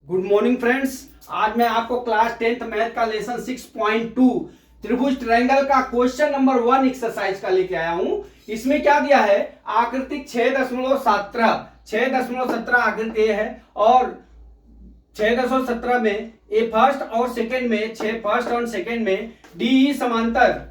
Good morning friends. आज मैं आपको क्लास 10th मैथ का लेसन 6.2 त्रिभुज ट्रायंगल का क्वेश्चन नंबर 1 एक्सरसाइज का लेके आया हूं। इसमें क्या दिया है, आकृतिक 6.17 आकृति है और 6.17 में ए फर्स्ट और सेकंड में फर्स्ट और सेकंड में डीई समांतर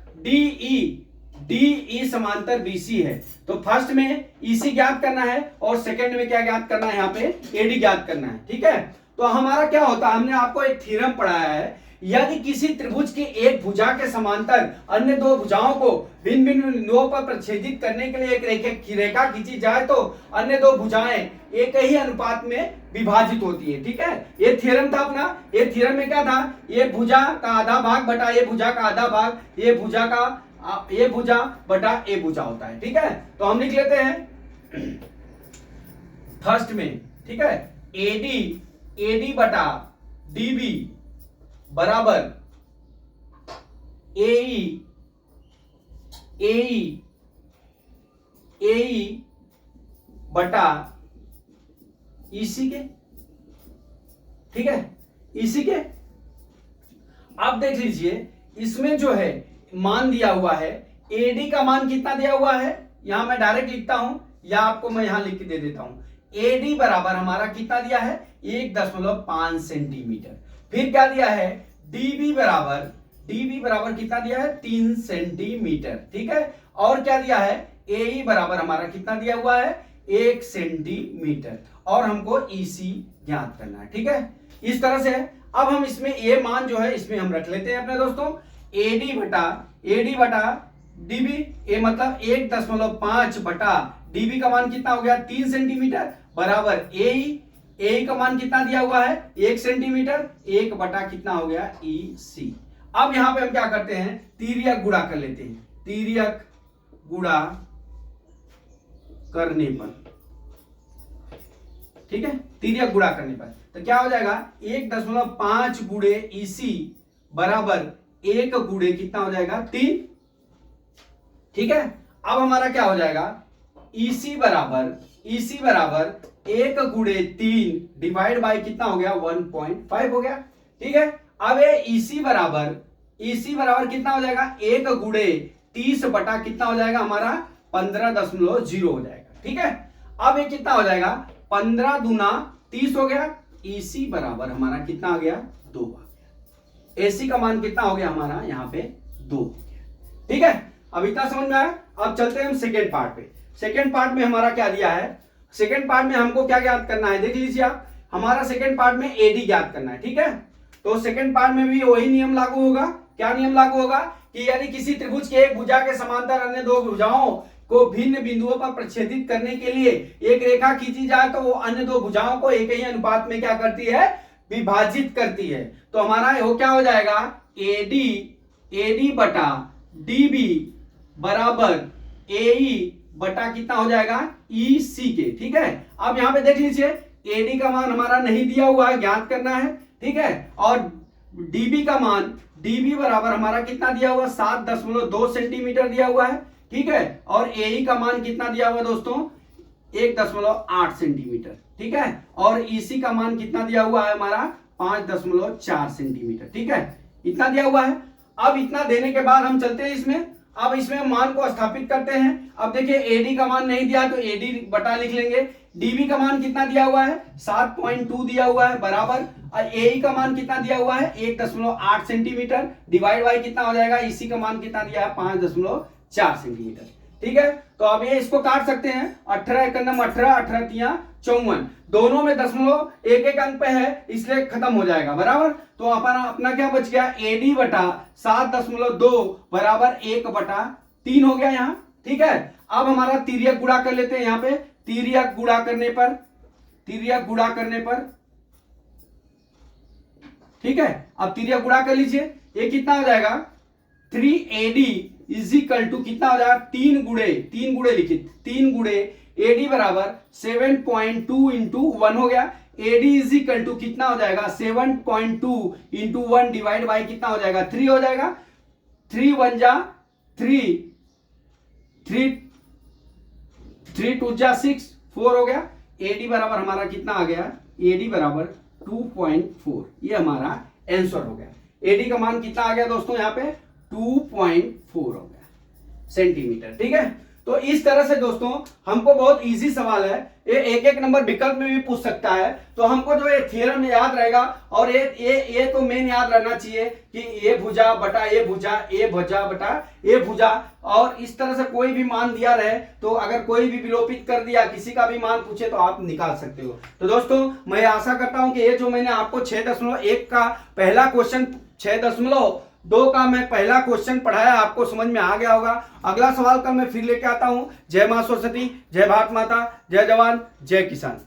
बीसी है। तो फर्स्ट में ईसी ज्ञात करना है और सेकंड में क्या ज्ञात करना है, यहाँ पे एडी ज्ञात करना है। ठीक है, तो हमारा क्या होता है, हमने आपको एक थ्योरम पढ़ाया है, यदि किसी त्रिभुज की एक भुजा के समांतर अन्य दो भुजाओं को भिन्न भिन्न बिंदुओं पर प्रच्छेदित करने के लिए एक रेखा खींची जाए तो अन्य दो भुजाएं एक ही अनुपात में विभाजित होती है। ठीक है, ये थ्योरम था अपना। ये थ्योरम में क्या था, ये भुजा का आधा भाग बटा ये भुजा का आधा भाग, ये भुजा बटा ए भुजा होता है। ठीक है, तो हम लिख लेते हैं फर्स्ट में। ठीक है, एडी बटा डीबी बराबर एई बटा ईसी के। ठीक है, ईसी के। अब देख लीजिए, इसमें जो है मान दिया हुआ है, एडी का मान कितना दिया हुआ है, यहां मैं डायरेक्ट लिखता हूं या आपको मैं यहां लिख के दे देता हूं। एडी बराबर हमारा कितना दिया है, 1.5 सेंटीमीटर। फिर क्या दिया है, डीबी बराबर कितना दिया है, 3 सेंटीमीटर। ठीक है, और क्या दिया है, एई बराबर हमारा कितना दिया हुआ है, 1 सेंटीमीटर, और हमको ईसी ज्ञात करना है। ठीक है, इस तरह से अब हम इसमें ये मान जो है इसमें हम रख लेते हैं अपने दोस्तों, एडी बटा डीबी, ए मतलब 1.5 बटा डीबी का मान कितना हो गया, 3 सेंटीमीटर, बराबर एई का मान कितना दिया हुआ है, 1 सेंटीमीटर, 1 बटा कितना हो गया, ईसी। अब यहां पे हम क्या करते हैं, तिर्यक गुणा कर लेते हैं। तिर्यक गुणा करने पर, ठीक है, तिर्यक गुणा करने पर तो क्या हो जाएगा, 1.5 गुणे ईसी बराबर 1 गुणे कितना हो जाएगा, 3। ठीक है, अब हमारा क्या हो जाएगा, ईसी बराबर 1 गुणे 3 डिवाइड बाय कितना हो गया, 1.5 हो गया। ठीक है, अब ये ईसी बराबर कितना हो जाएगा, 1 गुणे 30 बटा कितना हो जाएगा हमारा, 15.0 हो जाएगा। ठीक है, अब ये कितना हो जाएगा, 15 दूना 30 हो गया। ईसी बराबर हमारा कितना आ गया, 2 आ गया। एसी का मान कितना हो गया हमारा, यहाँ पे 2 हो गया। ठीक है, अब इतना समझ में आया। अब चलते हैं हम सेकेंड पार्ट पे। सेकेंड पार्ट में हमारा क्या दिया है, सेकेंड पार्ट में हमको क्या ज्ञात करना है, देख लीजिए आप, हमारा सेकेंड पार्ट में एडी ज्ञात करना है। ठीक है, तो सेकेंड पार्ट में भी वही नियम लागू होगा। क्या नियम लागू होगा कि यदि किसी त्रिभुज के एक भुजा के समांतर अन्य दो भुजाओं को भिन्न बिंदुओं पर प्रच्छेदित करने के लिए एक रेखा खींची जाए तो वो अन्य दो भुजाओं को एक ही अनुपात में क्या करती है, विभाजित करती है। तो हमारा वो क्या हो जाएगा, एडी बटा डीबी बराबर एई बटा कितना हो जाएगा, ईसी के। ठीक है, अब यहां पे देख लीजिए, एडी का मान हमारा नहीं दिया हुआ है, ज्ञात करना है। ठीक है, और डीबी बराबर हमारा कितना दिया हुआ, 7.2 सेंटीमीटर दिया हुआ है। ठीक है, और एई का मान कितना दिया हुआ दोस्तों, 1.8 सेंटीमीटर। ठीक है, और ईसी का मान कितना दिया हुआ है हमारा, 5.4 सेंटीमीटर। ठीक है, इतना दिया हुआ है। अब इतना देने के बाद हम चलते हैं इसमें, अब इसमें मान को स्थापित करते हैं। अब देखिए, एडी का मान नहीं दिया तो एडी बटा लिख लेंगे। डीबी का मान कितना दिया हुआ है, 7.2 दिया हुआ है, बराबर एई का मान कितना दिया हुआ है, 1.8 सेंटीमीटर, डिवाइड बाई कितना हो जाएगा, ईसी का मान कितना दिया है, 5.4 सेंटीमीटर। ठीक है, तो अब ये इसको काट सकते हैं, 18 एकम 18, 18 तिया 54, दोनों में दशमलव एक एक अंक पे है, इसलिए खत्म हो जाएगा, बराबर। तो अपना क्या बच गया, एडी बटा 7.2 बराबर 1 बटा 3 हो गया यहाँ। ठीक है, अब हमारा तिर्यक गुणा कर लेते हैं यहाँ पे। तिर्यक गुणा करने पर ठीक है, अब तिर्यक गुणा कर लीजिए, ये कितना हो जाएगा, 3AD इज इक्वल टू कितना हो जाएगा, 3 गुणे लिखिए, 3 गुणे एडी बराबर 7.2 इंटू 1 हो गया। एडी इज इक्वल टू कितना हो जाएगा, 7.2 इंटू 1 डिवाइड बाई कितना हो जाएगा, 3 हो जाएगा। 3 1 जा 3, 3 2 जा 6, 4 हो गया। एडी बराबर हमारा कितना आ गया, एडी बराबर 2.4, ये हमारा आंसर हो गया। एडी का मान कितना आ गया दोस्तों यहाँ पे 2.4 हो गया सेंटीमीटर। ठीक है, तो इस तरह से दोस्तों हमको बहुत इजी सवाल है, ये एक एक नंबर विकल्प में भी पूछ सकता है, तो हमको जो ये थ्योरम याद रहेगा और ये तो मेन याद रहना चाहिए कि ए भुजा बटा ए भुजा, ए भुजा बटा ए भुजा, और इस तरह से कोई भी मान दिया रहे तो अगर कोई भी विलोपित कर दिया, किसी का भी मान पूछे तो आप निकाल सकते हो। तो दोस्तों मैं आशा करता हूं कि ये जो मैंने आपको 6.1 का पहला क्वेश्चन, 6.2 का मैं पहला क्वेश्चन पढ़ाया, आपको समझ में आ गया होगा। अगला सवाल कल मैं फिर लेके आता हूं। जय मां सरस्वती, जय भारत माता, जय जवान, जय किसान।